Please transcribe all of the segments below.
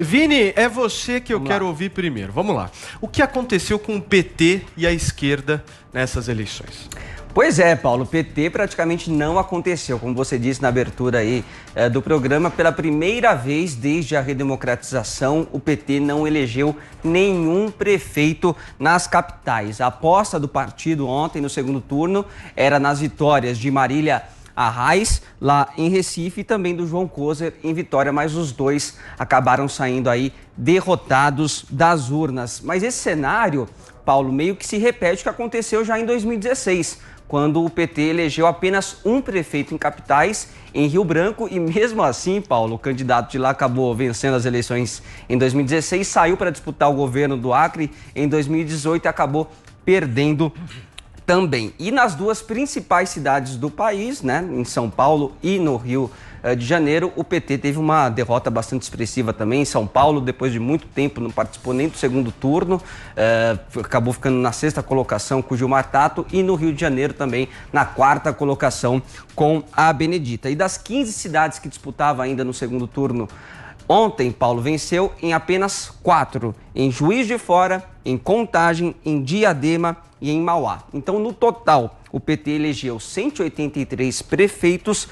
Vini, é você que eu quero ouvir primeiro. Vamos lá. O que aconteceu com o PT e a esquerda nessas eleições? Pois é, Paulo, o PT praticamente não aconteceu. Como você disse na abertura aí do programa, pela primeira vez desde a redemocratização, o PT não elegeu nenhum prefeito nas capitais. A aposta do partido ontem, no segundo turno, era nas vitórias de Marília Arraes, lá em Recife, e também do João Coser em Vitória, mas os dois acabaram saindo aí derrotados das urnas. Mas esse cenário, Paulo, meio que se repete o que aconteceu já em 2016, quando o PT elegeu apenas um prefeito em capitais, em Rio Branco, e mesmo assim, Paulo, o candidato de lá acabou vencendo as eleições em 2016, saiu para disputar o governo do Acre em 2018 e acabou perdendo também. E nas duas principais cidades do país, né, em São Paulo e no Rio de Janeiro, o PT teve uma derrota bastante expressiva também. Em São Paulo, depois de muito tempo, não participou nem do segundo turno, acabou ficando na 6ª colocação com o Gilmar Tato, e no Rio de Janeiro também na 4ª colocação com a Benedita. E das 15 cidades que disputava ainda no segundo turno, ontem, Paulo, venceu em apenas 4, em Juiz de Fora, em Contagem, em Diadema e em Mauá. Então, no total, o PT elegeu 183 prefeitos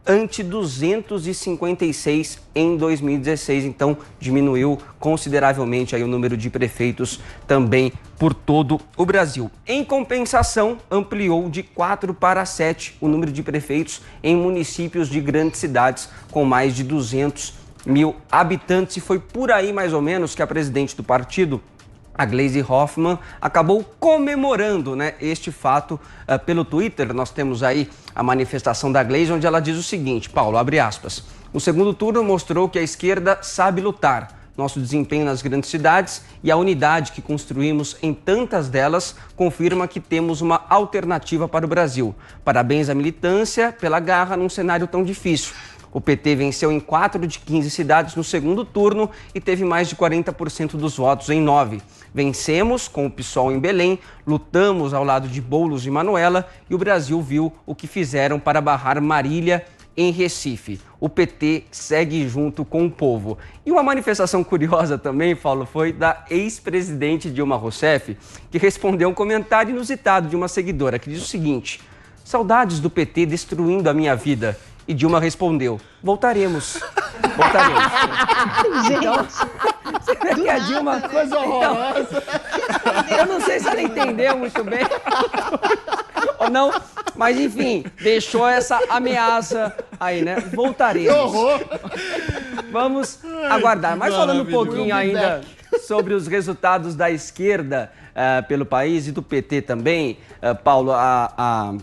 ante 256 em 2016. Então, diminuiu consideravelmente aí o número de prefeitos também por todo o Brasil. Em compensação, ampliou de 4 para 7 o número de prefeitos em municípios de grandes cidades com mais de 200 mil habitantes, e foi por aí mais ou menos que a presidente do partido, a Gleisi Hoffmann, acabou comemorando, né, este fato pelo Twitter. Nós temos aí a manifestação da Gleisi, onde ela diz o seguinte, Paulo, abre aspas: "O segundo turno mostrou que a esquerda sabe lutar. Nosso desempenho nas grandes cidades e a unidade que construímos em tantas delas confirma que temos uma alternativa para o Brasil. Parabéns à militância pela garra num cenário tão difícil. O PT venceu em 4 de 15 cidades no segundo turno e teve mais de 40% dos votos em 9. Vencemos com o PSOL em Belém, lutamos ao lado de Boulos e Manuela, e o Brasil viu o que fizeram para barrar Marília em Recife. O PT segue junto com o povo." E uma manifestação curiosa também, Paulo, foi da ex-presidente Dilma Rousseff, que respondeu um comentário inusitado de uma seguidora, que diz o seguinte: "Saudades do PT destruindo a minha vida." E Dilma respondeu: "Voltaremos." Voltaremos. Então, você vê que a Dilma... Coisa horrorosa. Eu não sei se ela entendeu muito bem ou não, mas enfim, deixou essa ameaça aí, né? Voltaremos. Que horror. Vamos aguardar. Mas falando um pouquinho ainda sobre os resultados da esquerda pelo país e do PT também, Paulo, a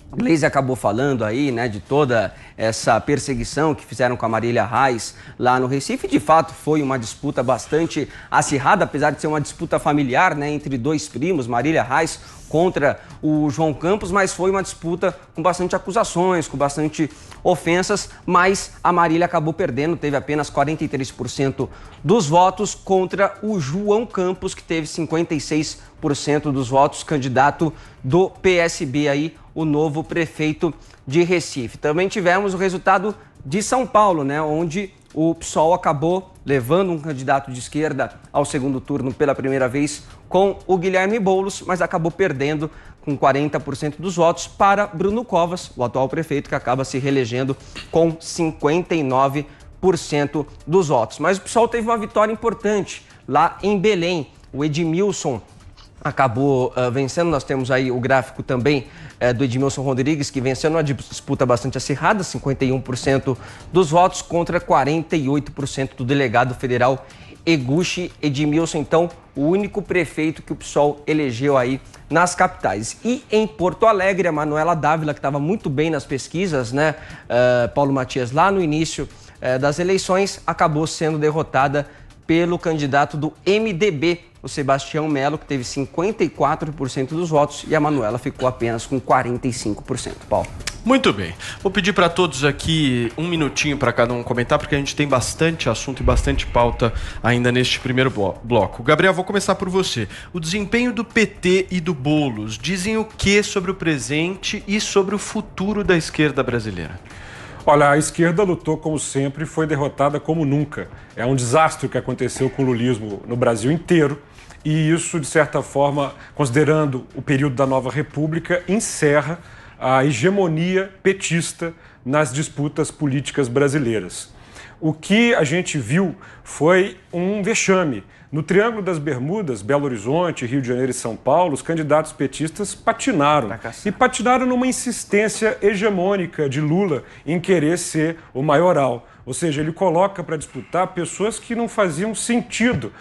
Gleisi acabou falando aí, né, de toda essa perseguição que fizeram com a Marília Arraes lá no Recife. De fato, foi uma disputa bastante acirrada, apesar de ser uma disputa familiar, né, entre dois primos, Marília Arraes contra o João Campos, mas foi uma disputa com bastante acusações, com bastante ofensas, mas a Marília acabou perdendo, teve apenas 43% dos votos contra o João Campos, que teve 56% dos votos, candidato do PSB aí, o novo prefeito de Recife. Também tivemos o resultado de São Paulo, né, onde o PSOL acabou levando um candidato de esquerda ao segundo turno pela primeira vez com o Guilherme Boulos, mas acabou perdendo com 40% dos votos para Bruno Covas, o atual prefeito, que acaba se reelegendo com 59% dos votos. Mas o PSOL teve uma vitória importante lá em Belém. O Edmilson acabou vencendo. Nós temos aí o gráfico também do Edmilson Rodrigues, que venceu numa disputa bastante acirrada, 51% dos votos contra 48% do delegado federal Eguchi Edmilson. Então, o único prefeito que o PSOL elegeu aí nas capitais. E em Porto Alegre, a Manuela Dávila, que estava muito bem nas pesquisas, né, Paulo Matias, lá no início das eleições, acabou sendo derrotada pelo candidato do MDB, o Sebastião Melo, que teve 54% dos votos, e a Manuela ficou apenas com 45%. Paulo. Muito bem. Vou pedir para todos aqui um minutinho para cada um comentar, porque a gente tem bastante assunto e bastante pauta ainda neste primeiro bloco. Gabriel, vou começar por você. O desempenho do PT e do Boulos dizem o que sobre o presente e sobre o futuro da esquerda brasileira? Olha, a esquerda lutou como sempre e foi derrotada como nunca. É um desastre o que aconteceu com o lulismo no Brasil inteiro. E isso, de certa forma, considerando o período da Nova República, encerra a hegemonia petista nas disputas políticas brasileiras. O que a gente viu foi um vexame. No Triângulo das Bermudas, Belo Horizonte, Rio de Janeiro e São Paulo, os candidatos petistas patinaram. E patinaram numa insistência hegemônica de Lula em querer ser o maioral. Ou seja, ele coloca para disputar pessoas que não faziam sentido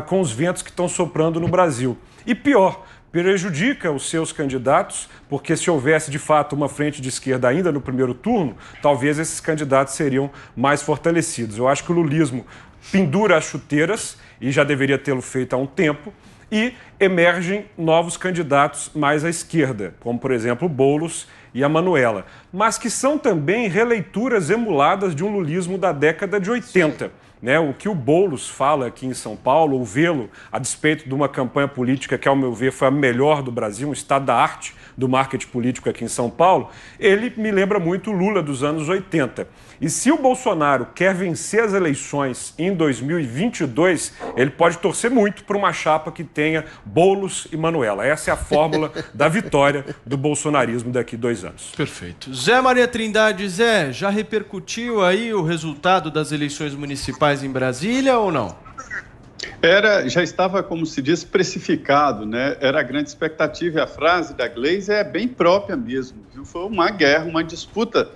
com os ventos que estão soprando no Brasil. E pior, prejudica os seus candidatos, porque se houvesse de fato uma frente de esquerda ainda no primeiro turno, talvez esses candidatos seriam mais fortalecidos. Eu acho que o lulismo pendura as chuteiras, e já deveria tê-lo feito há um tempo, e emergem novos candidatos mais à esquerda, como, por exemplo, o Boulos e a Manuela, mas que são também releituras emuladas de um lulismo da década de 80. Né? O que o Boulos fala aqui em São Paulo, o vê-lo a despeito de uma campanha política que, ao meu ver, foi a melhor do Brasil, um estado da arte do marketing político aqui em São Paulo, ele me lembra muito o Lula dos anos 80. E se o Bolsonaro quer vencer as eleições em 2022, ele pode torcer muito para uma chapa que tenha Boulos e Manuela. Essa é a fórmula da vitória do bolsonarismo daqui a 2 anos. Perfeito. Zé Maria Trindade, Zé, já repercutiu aí o resultado das eleições municipais em Brasília ou não? Já estava, como se diz, precificado, né? Era a grande expectativa, e a frase da Gleisi é bem própria mesmo, viu? Foi uma guerra, uma disputa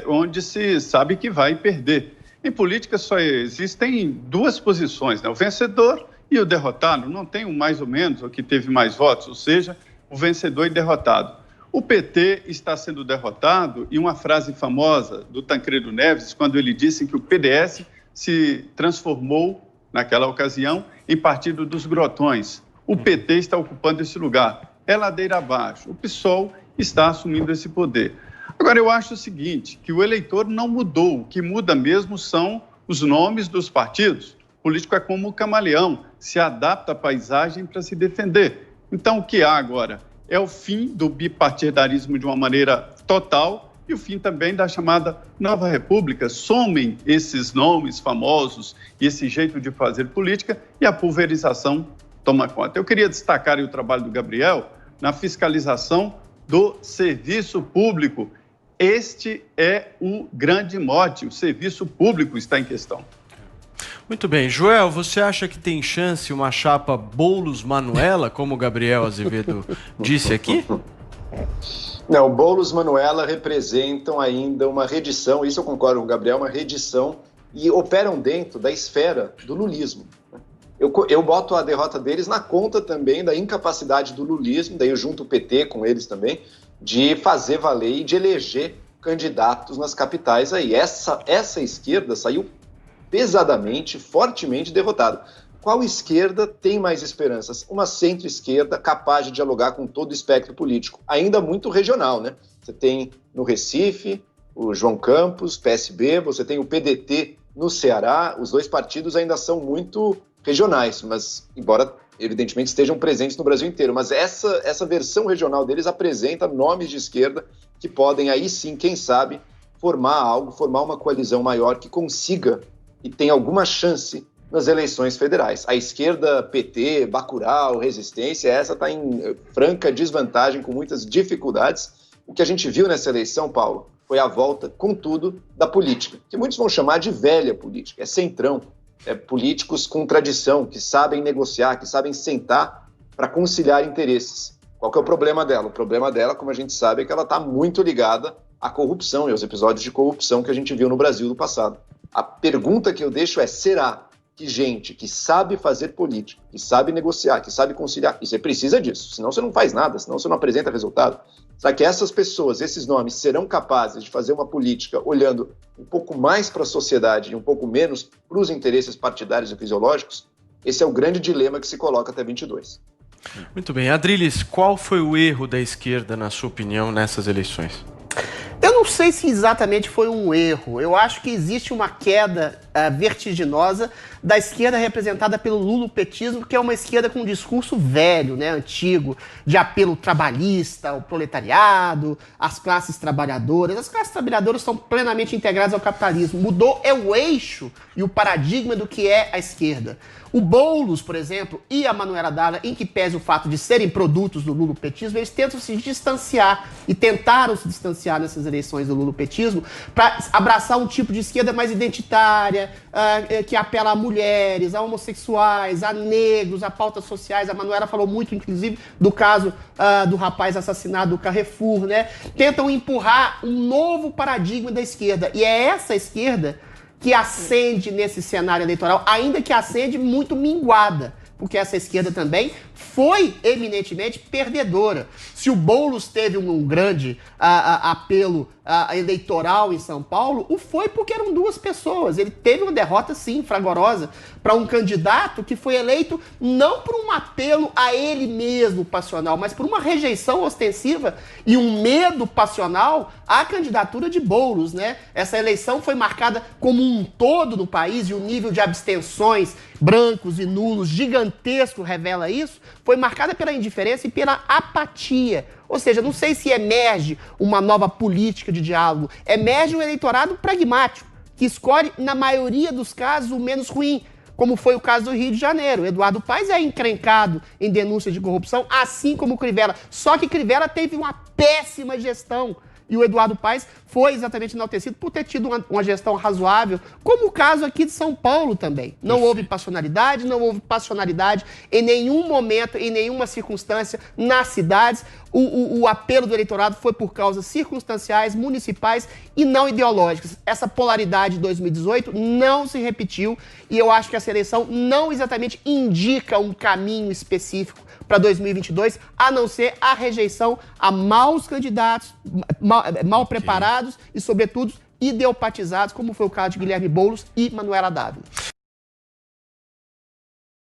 onde se sabe que vai perder. Em política só existem duas posições, né? O vencedor e o derrotado. Não tem um mais ou menos, o que teve mais votos, ou seja, o vencedor e derrotado. O PT está sendo derrotado, e uma frase famosa do Tancredo Neves, quando ele disse que o PDS se transformou, naquela ocasião, em partido dos grotões. O PT está ocupando esse lugar. É ladeira abaixo. O PSOL está assumindo esse poder. Agora, eu acho o seguinte, que o eleitor não mudou. O que muda mesmo são os nomes dos partidos. O político é como o camaleão, se adapta à paisagem para se defender. Então, o que há agora? É o fim do bipartidarismo de uma maneira total e o fim também da chamada Nova República. Somem esses nomes famosos e esse jeito de fazer política e a pulverização toma conta. Eu queria destacar o trabalho do Gabriel na fiscalização do serviço público. Este é o grande mote, o serviço público está em questão. Muito bem. Joel, você acha que tem chance uma chapa Boulos-Manuela, como o Gabriel Azevedo disse aqui? Não, Boulos e Manuela representam ainda uma redição, isso eu concordo com o Gabriel, uma redição, e operam dentro da esfera do lulismo. Eu boto a derrota deles na conta também da incapacidade do lulismo, daí eu junto o PT com eles também, de fazer valer e de eleger candidatos nas capitais aí. Essa esquerda saiu pesadamente, fortemente derrotada. Qual esquerda tem mais esperanças? Uma centro-esquerda capaz de dialogar com todo o espectro político, ainda muito regional, né? Você tem no Recife o João Campos, PSB, você tem o PDT no Ceará, os dois partidos ainda são muito regionais, mas embora evidentemente estejam presentes no Brasil inteiro, mas essa versão regional deles apresenta nomes de esquerda que podem aí sim, quem sabe, formar uma coalizão maior que consiga e tenha alguma chance nas eleições federais. A esquerda, PT, Bacurau, Resistência, essa está em franca desvantagem, com muitas dificuldades. O que a gente viu nessa eleição, Paulo, foi a volta, contudo, da política, que muitos vão chamar de velha política, é centrão, é políticos com tradição, que sabem negociar, que sabem sentar para conciliar interesses. Qual que é o problema dela? O problema dela, como a gente sabe, é que ela está muito ligada à corrupção e aos episódios de corrupção que a gente viu no Brasil no passado. A pergunta que eu deixo é, será que gente que sabe fazer política, que sabe negociar, que sabe conciliar, e você precisa disso, senão você não faz nada, senão você não apresenta resultado. Será que essas pessoas, esses nomes, serão capazes de fazer uma política olhando um pouco mais para a sociedade e um pouco menos para os interesses partidários e fisiológicos? Esse é o grande dilema que se coloca até 22. Muito bem. Adriles, qual foi o erro da esquerda, na sua opinião, nessas eleições? Eu não sei se exatamente foi um erro. Eu acho que existe uma queda vertiginosa da esquerda representada pelo lulopetismo, que é uma esquerda com um discurso velho, né, antigo, de apelo trabalhista, ao proletariado, às classes trabalhadoras. As classes trabalhadoras estão plenamente integradas ao capitalismo. Mudou o eixo e o paradigma do que é a esquerda. O Boulos, por exemplo, e a Manuela Dávila, em que pese o fato de serem produtos do lulopetismo, eles tentam se distanciar e tentaram se distanciar nessas eleições do lulopetismo para abraçar um tipo de esquerda mais identitária, que apela a mulheres, a homossexuais, a negros, a pautas sociais. A Manuela falou muito, inclusive, do caso do rapaz assassinado do Carrefour, né? Tentam empurrar um novo paradigma da esquerda. E é essa esquerda que ascende nesse cenário eleitoral, ainda que ascende muito minguada, porque essa esquerda também foi eminentemente perdedora. Se o Boulos teve um grande apelo eleitoral em São Paulo, o foi porque eram duas pessoas. Ele teve uma derrota, sim, fragorosa, para um candidato que foi eleito não por um apelo a ele mesmo passional, mas por uma rejeição ostensiva e um medo passional à candidatura de Boulos, né? Essa eleição foi marcada como um todo no país, e o nível de abstenções brancos e nulos gigantesco revela isso, foi marcada pela indiferença e pela apatia. Ou seja, não sei se emerge uma nova política de diálogo, emerge um eleitorado pragmático, que escolhe, na maioria dos casos, o menos ruim, como foi o caso do Rio de Janeiro. Eduardo Paes é encrencado em denúncia de corrupção, assim como Crivella. Só que Crivella teve uma péssima gestão. E o Eduardo Paes foi exatamente enaltecido por ter tido uma gestão razoável, como o caso aqui de São Paulo também. Não houve passionalidade em nenhum momento, em nenhuma circunstância nas cidades. O apelo do eleitorado foi por causas circunstanciais, municipais e não ideológicas. Essa polaridade de 2018 não se repetiu, e eu acho que essa eleição não exatamente indica um caminho específico para 2022, a não ser a rejeição a maus candidatos, mal preparados e, sobretudo, ideopatizados, como foi o caso de Guilherme Boulos e Manuela Dávila.